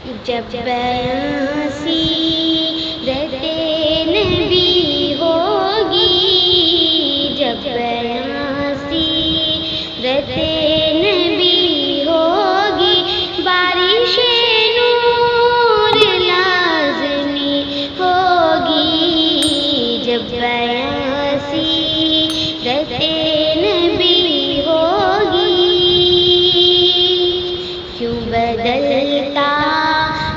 جب بیاں سیرت نبی ہوگی، جب بیاں سیرت نبی ہوگی، بارش نور لازمی ہوگی، جب بیاں سیرت نبی ہوگی۔ کیوں بدلتا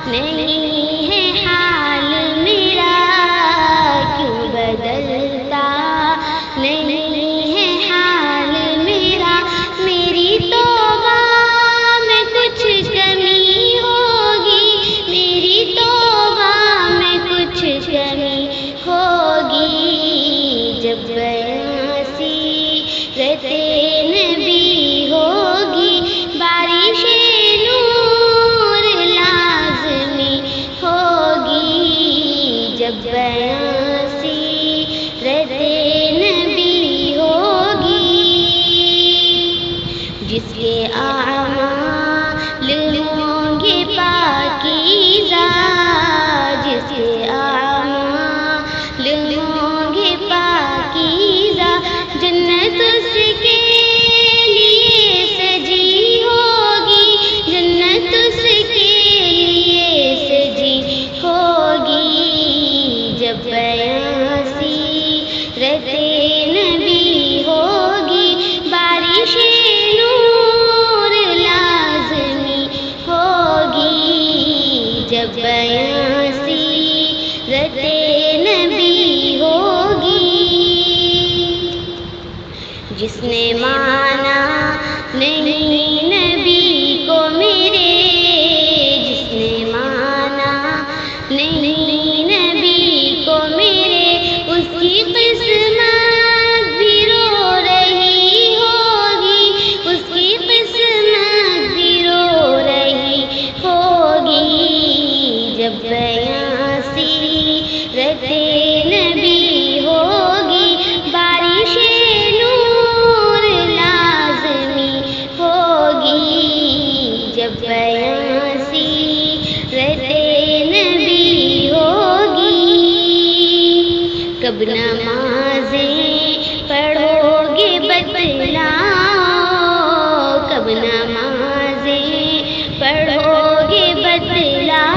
نہیں ہے حال میرا، کیوں بدلتا نہیں ہے حال میرا، میری توبہ میں کچھ کمی ہوگی، میری توبہ میں کچھ کمی ہوگی، جب بیاں سیرت نبی ہوگی، بارش نور لازمی ہوگی، جب بیاں سیرت نبی ہوگی۔ جس کے اعمال ہوں گے پاکیزہ، جس کے اعمال ہوں گے پاکیزہ، جنت اس کے لیے سجی ہوگی، جنت اس کے لیے سجی ہوگی، جب بیاں سیرت نبی ہوگی، بارش نور لازمی ہوگی، جب بیاں سیرت نبی ہوگی۔ جس نے مانا نہیں نبی کو میرے، جس نے مانا نہیں نبی کو میرے، اس کی قسمت بھی رو رہی ہوگی، اس کی قسمت بھی رو رہی ہوگی، جب بیاں سیرت نبی ہوگی، بارش نور لازمی ہوگی، جب بیاں سیرت نبی ہوگی۔ کب نمازیں پڑھو گے بتلاؤ، کب نمازیں پڑھو گے بتلاؤ،